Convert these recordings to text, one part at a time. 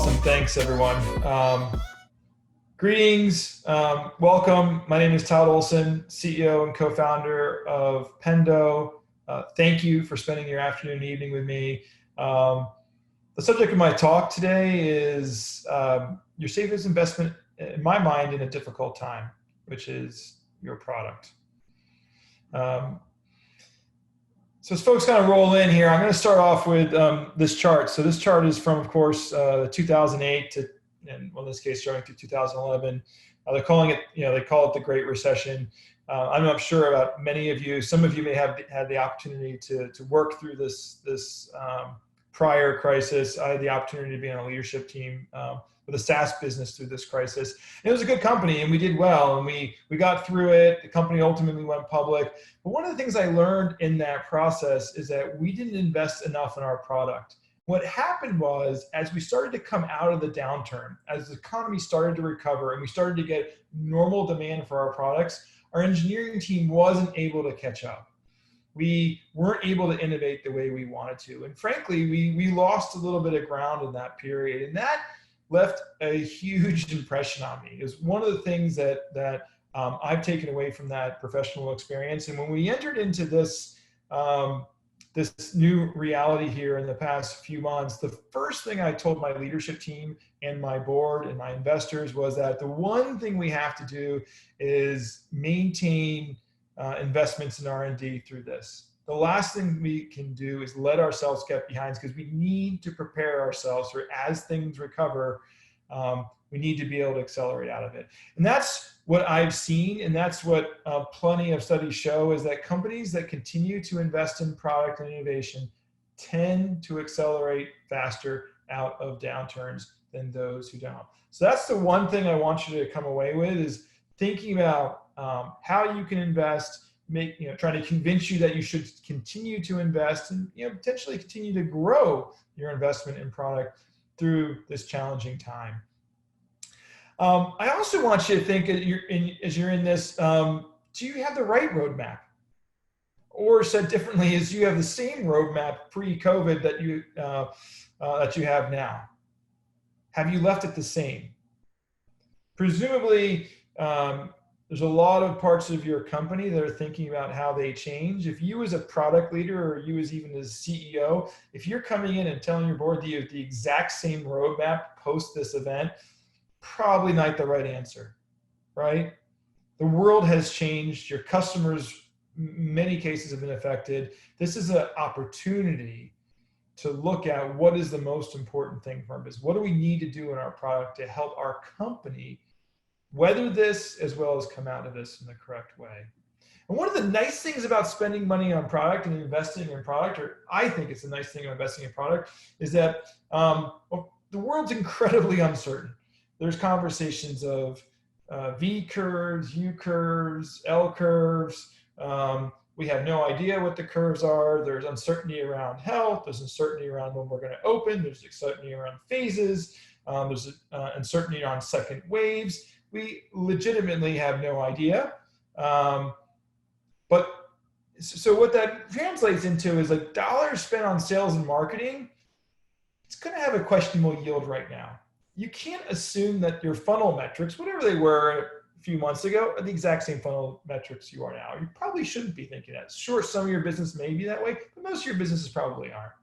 Awesome. Thanks, everyone. Greetings. Welcome. My name is Todd Olson, CEO and co-founder of Pendo. Thank you for spending your afternoon and evening with me. The subject of my talk today is your safest investment, in my mind, in a difficult time, which is your product. So as folks kind of roll in here, I'm going to start off with this chart. So this chart is from, of course, 2008 to, and well, in this case, starting through 2011. They're calling it, they call it the Great Recession. I'm not sure about many of you. Some of you may have had the opportunity to work through this prior crisis. I had the opportunity to be on a leadership team with a SaaS business through this crisis. And it was a good company, and we did well, and we got through it. The company ultimately went public. But one of the things I learned in that process is that we didn't invest enough in our product. What happened was, as we started to come out of the downturn, as the economy started to recover and we started to get normal demand for our products, our engineering team wasn't able to catch up. We weren't able to innovate the way we wanted to. And frankly, we lost a little bit of ground in that period. And that left a huge impression on me. It was one of the things that I've taken away from that professional experience. And when we entered into this new reality here in the past few months, the first thing I told my leadership team and my board and my investors was that the one thing we have to do is maintain investments in R&D through this. The last thing we can do is let ourselves get behind, because we need to prepare ourselves for, as things recover, we need to be able to accelerate out of it. And that's what I've seen, and that's what plenty of studies show, is that companies that continue to invest in product and innovation tend to accelerate faster out of downturns than those who don't. So that's the one thing I want you to come away with, is thinking about how you can invest, trying to convince you that you should continue to invest and potentially continue to grow your investment in product through this challenging time. I also want you to think, as you're in this, do you have the right roadmap? Or said differently, is you have the same roadmap pre-COVID that you have now? Have you left it the same? Presumably, there's a lot of parts of your company that are thinking about how they change. If you as a product leader, or you as even as CEO, if you're coming in and telling your board that you have the exact same roadmap post this event, probably not the right answer, right? The world has changed. Your customers, in many cases, have been affected. This is an opportunity to look at what is the most important thing for our business. What do we need to do in our product to help our company weather this, as well as come out of this in the correct way? And one of the nice things about spending money on product and investing in product, or I think it's a nice thing about investing in product, is that the world's incredibly uncertain. There's conversations of V curves, U curves, L curves. We have no idea what the curves are. There's uncertainty around health. There's uncertainty around when we're going to open. There's uncertainty around phases. There's uncertainty on second waves. We legitimately have no idea. But so what that translates into is, like, dollars spent on sales and marketing, it's going to have a questionable yield right now. You can't assume that your funnel metrics, whatever they were a few months ago, are the exact same funnel metrics you are now. You probably shouldn't be thinking that. Sure, some of your business may be that way, but most of your businesses probably aren't.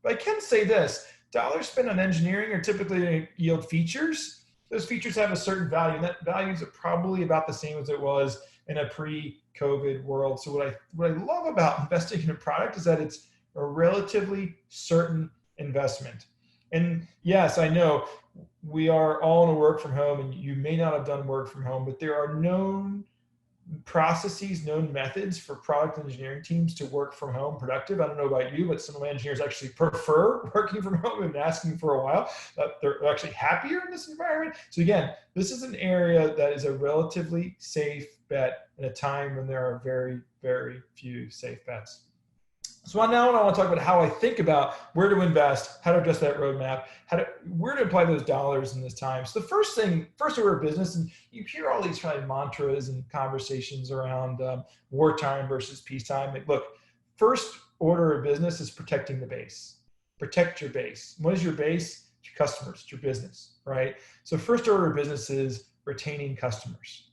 But I can say this: dollars spent on engineering are typically going to yield features. Those features have a certain value, and that value is probably about the same as it was in a pre-COVID world. So what I love about investing in a product is that it's a relatively certain investment. And yes, I know we are all in a work from home, and you may not have done work from home, but there are known processes, known methods for product engineering teams to work from home productive. I don't know about you, but some of my engineers actually prefer working from home. I've been asking for a while. They're actually happier in this environment. So again, this is an area that is a relatively safe bet in a time when there are very, very few safe bets. So now I want to talk about how I think about where to invest, how to adjust that roadmap, where to apply those dollars in this time. So the first order of business, and you hear all these kind of mantras and conversations around wartime versus peacetime. Like, look, first order of business is protecting the base. Protect your base. What is your base? It's your customers, it's your business, right? So first order of business is retaining customers.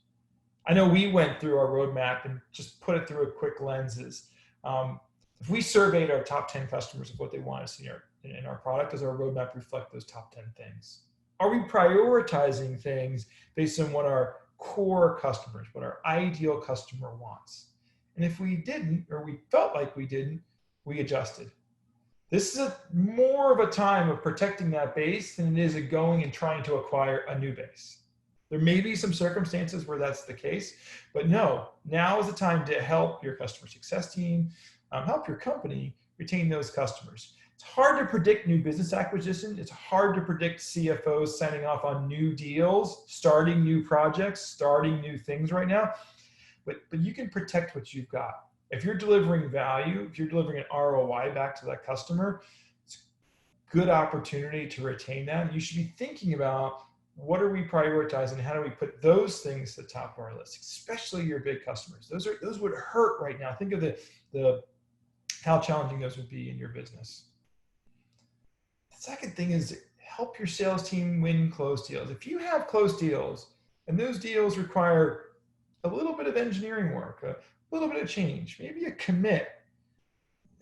I know we went through our roadmap and just put it through a quick lenses. If we surveyed our top 10 customers of what they want to see in our product, does our roadmap reflect those top 10 things? Are we prioritizing things based on what our core customers, what our ideal customer wants? And if we didn't, or we felt like we didn't, we adjusted. This is more of a time of protecting that base than it is of going and trying to acquire a new base. There may be some circumstances where that's the case, but no, now is the time to help your customer success team, help your company retain those customers. It's hard to predict new business acquisition. It's hard to predict CFOs signing off on new deals, starting new projects, starting new things right now, but you can protect what you've got. If you're delivering value, if you're delivering an ROI back to that customer, it's a good opportunity to retain that. You should be thinking about what are we prioritizing? How do we put those things to the top of our list, especially your big customers? Those would hurt right now. Think of the how challenging those would be in your business. The second thing is help your sales team win closed deals. If you have closed deals and those deals require a little bit of engineering work, a little bit of change, maybe a commit,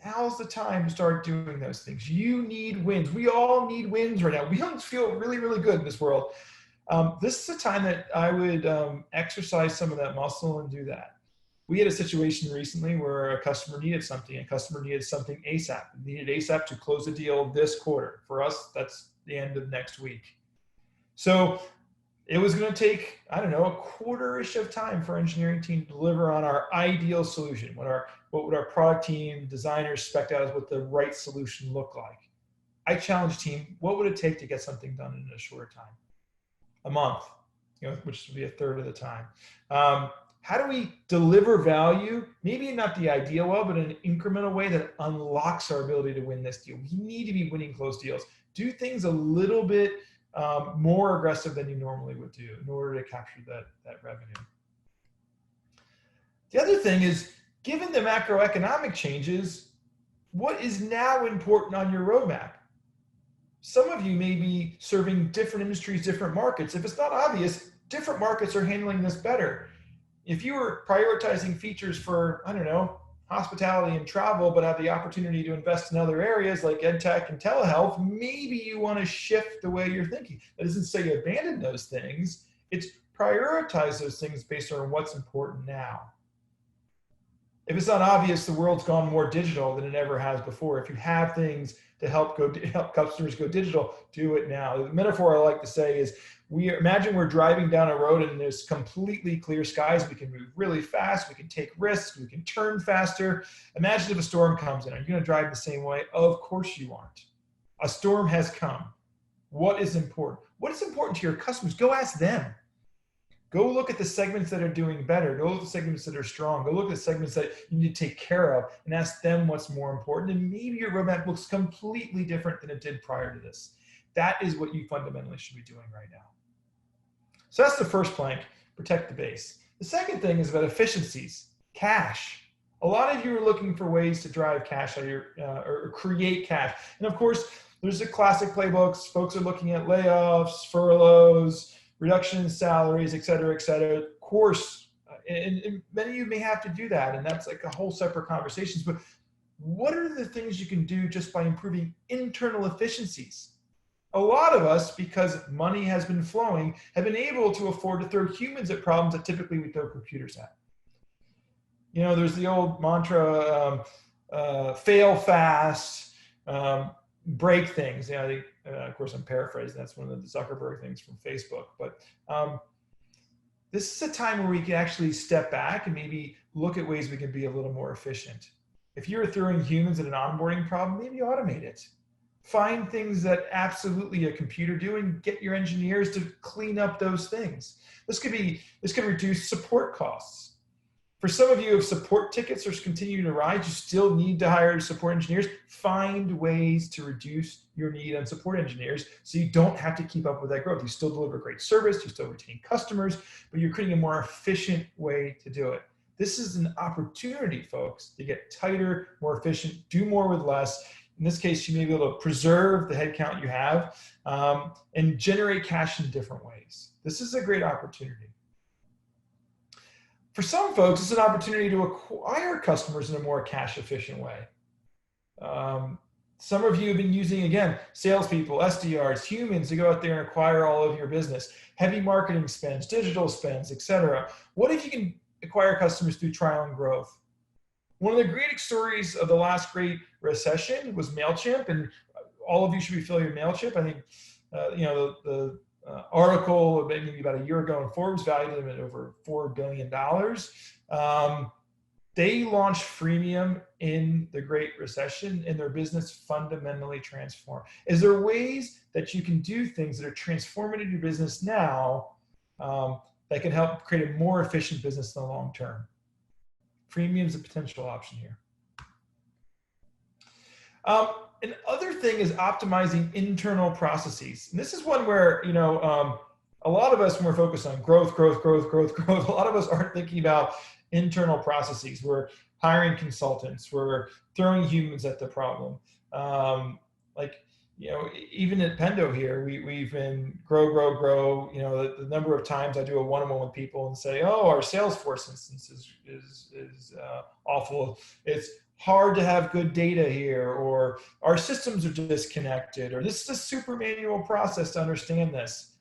now's the time to start doing those things. You need wins. We all need wins right now. We don't feel really, really good in this world. This is a time that I would exercise some of that muscle and do that. We had a situation recently where a customer needed something. A customer needed something ASAP. Needed ASAP to close a deal this quarter. For us, that's the end of next week. So it was going to take, I don't know, a quarter-ish of time for our engineering team to deliver on our ideal solution. What would our product team, designers spec out as what the right solution looked like? I challenged team, what would it take to get something done in a short time? A month, which would be a third of the time. How do we deliver value? Maybe not the ideal way, but in an incremental way that unlocks our ability to win this deal. We need to be winning close deals. Do things a little bit more aggressive than you normally would do in order to capture that revenue. The other thing is, given the macroeconomic changes, what is now important on your roadmap? Some of you may be serving different industries, different markets. If it's not obvious, different markets are handling this better. If you were prioritizing features for, I don't know, hospitality and travel, but have the opportunity to invest in other areas like EdTech and telehealth, maybe you want to shift the way you're thinking. That doesn't say you abandon those things. It's prioritize those things based on what's important now. If it's not obvious, the world's gone more digital than it ever has before. If you have things to help customers go digital, do it now. The metaphor I like to say is, imagine we're driving down a road and there's completely clear skies. We can move really fast. We can take risks. We can turn faster. Imagine if a storm comes in. Are you going to drive the same way? Of course you aren't. A storm has come. What is important? What is important to your customers? Go ask them. Go look at the segments that are doing better. Go look at the segments that are strong. Go look at the segments that you need to take care of and ask them what's more important. And maybe your roadmap looks completely different than it did prior to this. That is what you fundamentally should be doing right now. So that's the first plank, protect the base. The second thing is about efficiencies, cash. A lot of you are looking for ways to drive cash out of your, or create cash. And of course, there's the classic playbooks. Folks are looking at layoffs, furloughs, reduction in salaries, et cetera, et cetera. Of course, and many of you may have to do that, and that's like a whole separate conversation. But what are the things you can do just by improving internal efficiencies? A lot of us, because money has been flowing, have been able to afford to throw humans at problems that typically we throw computers at. There's the old mantra, fail fast, break things. Of course, I'm paraphrasing. That's one of the Zuckerberg things from Facebook. But this is a time where we can actually step back and maybe look at ways we can be a little more efficient. If you're throwing humans at an onboarding problem, maybe automate it. Find things that absolutely a computer do and get your engineers to clean up those things. This could reduce support costs. For some of you, if support tickets are continuing to rise, you still need to hire support engineers. Find ways to reduce your need on support engineers so you don't have to keep up with that growth. You still deliver great service, you still retain customers, but you're creating a more efficient way to do it. This is an opportunity, folks, to get tighter, more efficient, do more with less. In this case, you may be able to preserve the headcount you have and generate cash in different ways. This is a great opportunity. For some folks, it's an opportunity to acquire customers in a more cash efficient way. Some of you have been using, again, salespeople, SDRs, humans to go out there and acquire all of your business, heavy marketing spends, digital spends, etc. What if you can acquire customers through trial and growth? One of the great stories of the last Great Recession was MailChimp, and all of you should be familiar with MailChimp. I think the article maybe about a year ago in Forbes valued them at over $4 billion. They launched freemium in the Great Recession, and their business fundamentally transformed. Is there ways that you can do things that are transformative to your business now that can help create a more efficient business in the long term? Freemium is a potential option here. Another thing is optimizing internal processes. And this is one where, a lot of us, when we're focused on growth, a lot of us aren't thinking about internal processes. We're hiring consultants. We're throwing humans at the problem. Even at Pendo here, we've been grow. The number of times I do a one-on-one with people and say, oh, our Salesforce instance is awful. It's hard to have good data here, or our systems are disconnected, or this is a super manual process to understand this.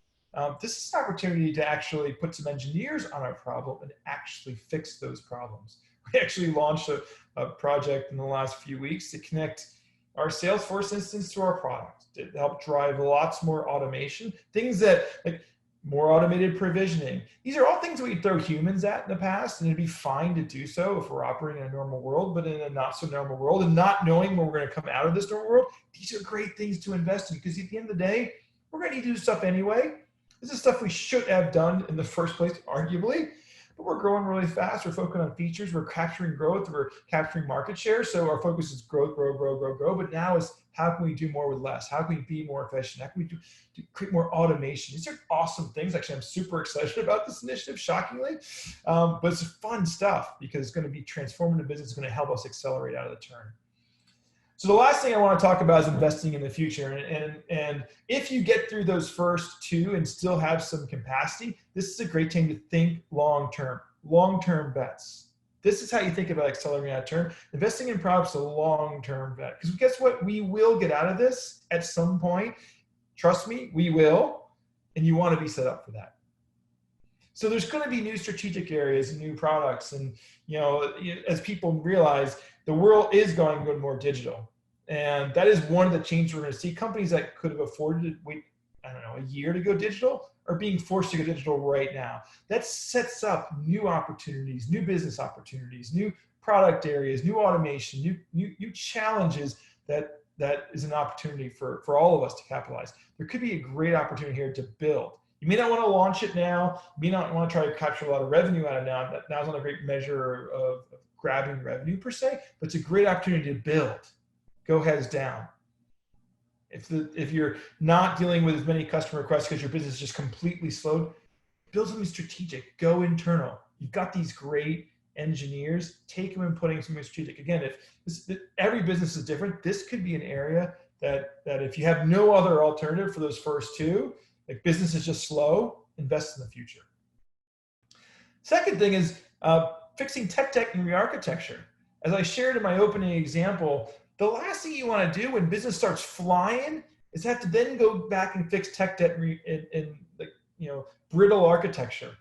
This is an opportunity to actually put some engineers on our problem and actually fix those problems. We actually launched a project in the last few weeks to connect our Salesforce instance to our product to help drive lots more automation, things that like more automated provisioning. These are all things we throw humans at in the past, and it'd be fine to do so if we're operating in a normal world, but in a not so normal world and not knowing when we're going to come out of this normal world, these are great things to invest in, because at the end of the day, we're going to need to do stuff anyway. This is stuff we should have done in the first place, arguably, but we're growing really fast. We're focusing on features. We're capturing growth. We're capturing market share. So our focus is growth, grow. But now is how can we do more with less? How can we be more efficient? How can we create more automation? These are awesome things. Actually, I'm super excited about this initiative, shockingly. But it's fun stuff because it's going to be transformative business. It's going to help us accelerate out of the turn. So the last thing I want to talk about is investing in the future. And if you get through those first two and still have some capacity, this is a great time to think long-term bets. This is how you think about accelerating out of turn. Investing in products is a long-term bet. Because guess what? We will get out of this at some point. Trust me, we will. And you want to be set up for that. So there's going to be new strategic areas and new products. And as people realize, the world is going to go more digital. And that is one of the changes we're going to see. Companies that could have afforded to wait, a year to go digital are being forced to go digital right now. That sets up new opportunities, new business opportunities, new product areas, new automation, new challenges that is an opportunity for all of us to capitalize. There could be a great opportunity here to build. You may not want to launch it now. You may not want to try to capture a lot of revenue out of now. Now is not a great measure of grabbing revenue per se, but it's a great opportunity to build. Go heads down. If you're not dealing with as many customer requests because your business is just completely slowed, build something strategic. Go internal. You've got these great engineers. Take them and put something strategic. Again, every business is different. This could be an area that if you have no other alternative for those first two, like business is just slow, invest in the future. Second thing is fixing tech and re-architecture. As I shared in my opening example, the last thing you want to do when business starts flying is have to then go back and fix tech debt in brittle architecture.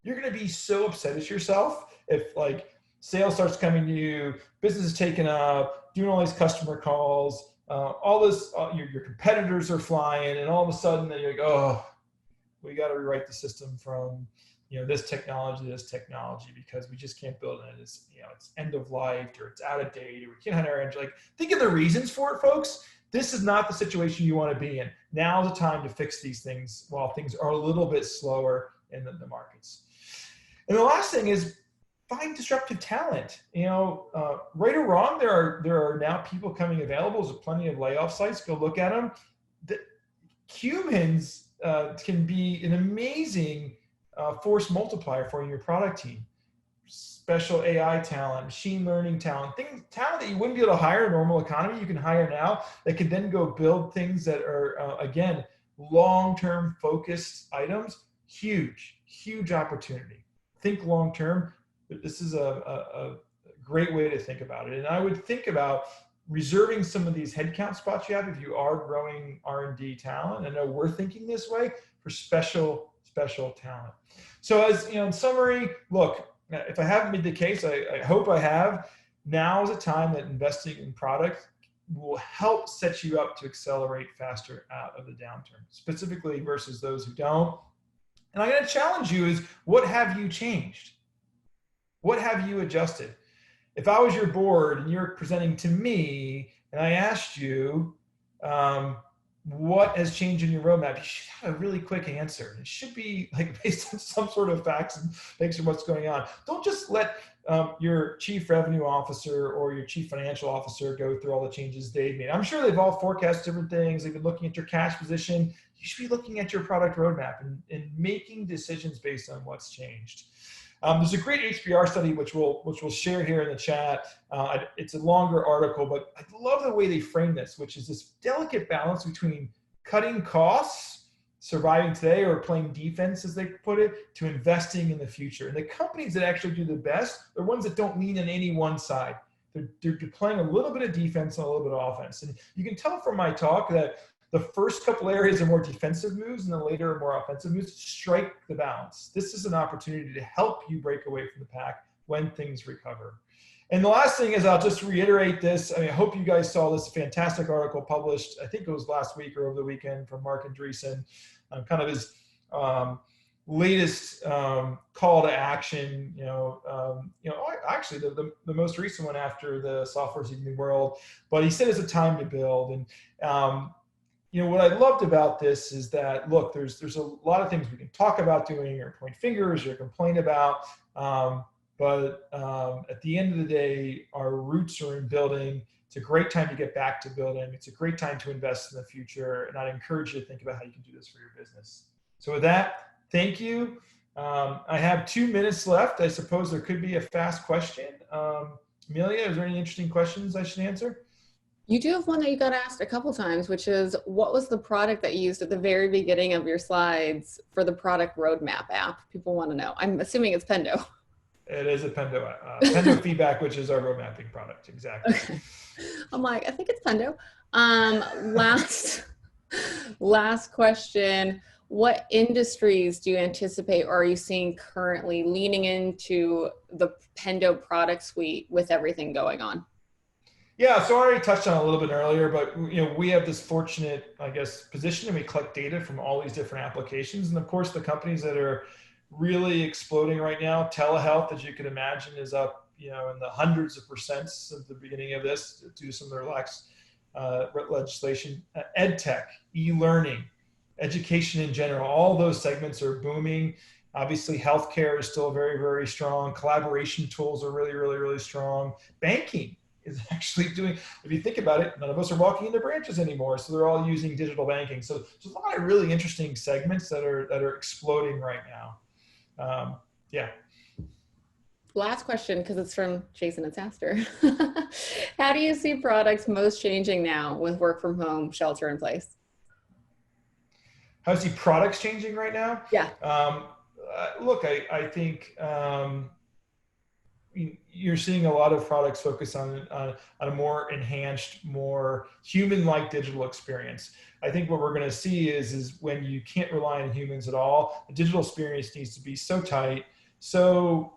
You're going to be so upset at yourself if sales starts coming to you, business is taken up, doing all these customer calls, all this, your competitors are flying, and all of a sudden then you're like, oh, we got to rewrite the system from this technology to this technology because we just can't build it. It's end of life, or it's out of date, or we can't have our engine. Think of the reasons for it, folks. This is not the situation you want to be in. Now's the time to fix these things while things are a little bit slower in the markets. And the last thing is find disruptive talent. Right or wrong, there are now people coming available. There's plenty of layoff sites. Go look at them. Humans can be an amazing force multiplier for your product team. special AI talent, machine learning talent, talent that you wouldn't be able to hire in a normal economy, you can hire now that can then go build things that are, again, long-term focused items. Huge opportunity. Think long-term. This is a great way to think about it. And I would think about reserving some of these headcount spots you have if you are growing R&D talent. I know we're thinking this way for special talent. So as in summary, look, if I haven't made the case, I hope I have. Now is a time that investing in product will help set you up to accelerate faster out of the downturn, specifically versus those who don't. And I'm going to challenge you is, what have you changed? What have you adjusted? If I was your board and you're presenting to me and I asked you, what has changed in your roadmap, you should have a really quick answer. It should be like based on some sort of facts and things of what's going on. Don't just let your chief revenue officer or your chief financial officer go through all the changes they've made. I'm sure they've all forecast different things. They've been looking at your cash position. You should be looking at your product roadmap and making decisions based on what's changed. There's a great HBR study, which we'll share here in the chat. It's a longer article, but I love the way they frame this, which is this delicate balance between cutting costs, surviving today, or playing defense, as they put it, to investing in the future. And the companies that actually do the best are ones that don't lean on any one side. They're playing a little bit of defense and a little bit of offense. And you can tell from my talk that the first couple areas are more defensive moves and the later are more offensive moves. Strike the balance. This is an opportunity to help you break away from the pack when things recover. And the last thing is, I'll just reiterate this. I hope you guys saw this fantastic article published, I think it was last week or over the weekend, from Mark Andreessen, kind of his latest call to action. Actually the most recent one after the Software's Evening World. But he said it's a time to build. And what I loved about this is that, look, there's a lot of things we can talk about doing or point fingers or complain about, but at the end of the day, our roots are in building. It's a great time to get back to building. It's a great time to invest in the future, and I'd encourage you to think about how you can do this for your business. So with that, thank you. I have 2 minutes left. I suppose there could be a fast question. Amelia, is there any interesting questions I should answer? You do have one that you got asked a couple times, which is, what was the product that you used at the very beginning of your slides for the product roadmap app? People want to know. I'm assuming it's Pendo. It is a Pendo, Pendo Feedback, which is our road mapping product. Exactly. Okay. I'm like, I think it's Pendo. Last question. What industries do you anticipate, or are you seeing currently leaning into the Pendo product suite with everything going on? Yeah, so I already touched on it a little bit earlier, but we have this fortunate, position, and we collect data from all these different applications. And of course, the companies that are really exploding right now, telehealth, as you can imagine, is up, in the hundreds of % since the beginning of this due to some of the relaxed legislation. Ed tech, e-learning, education in general, all those segments are booming. Obviously, healthcare is still very, very strong. Collaboration tools are really, really, really strong. Banking is actually doing, if you think about it, none of us are walking into branches anymore, so they're all using digital banking. So there's a lot of really interesting segments that are exploding right now. Yeah. Last question, because it's from Jason at SaaStr. How do you see products most changing now with work from home, shelter in place? How do you see products changing right now? Yeah. Look, I think you're seeing a lot of products focus on a more enhanced, more human-like digital experience. I think what we're going to see is when you can't rely on humans at all, the digital experience needs to be so tight, so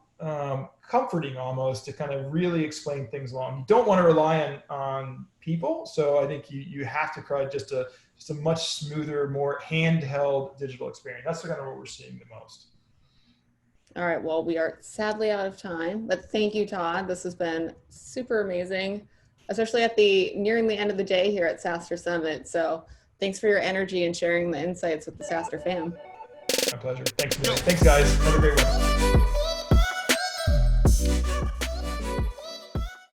comforting almost, to kind of really explain things along. You don't want to rely on people, so I think you have to create just a much smoother, more handheld digital experience. That's kind of what we're seeing the most. All right, well, we are sadly out of time, but thank you, Todd. This has been super amazing, especially at nearing the end of the day here at SaaStr Summit. So thanks for your energy and sharing the insights with the SaaStr fam. My pleasure. Thanks, guys. Have a great one.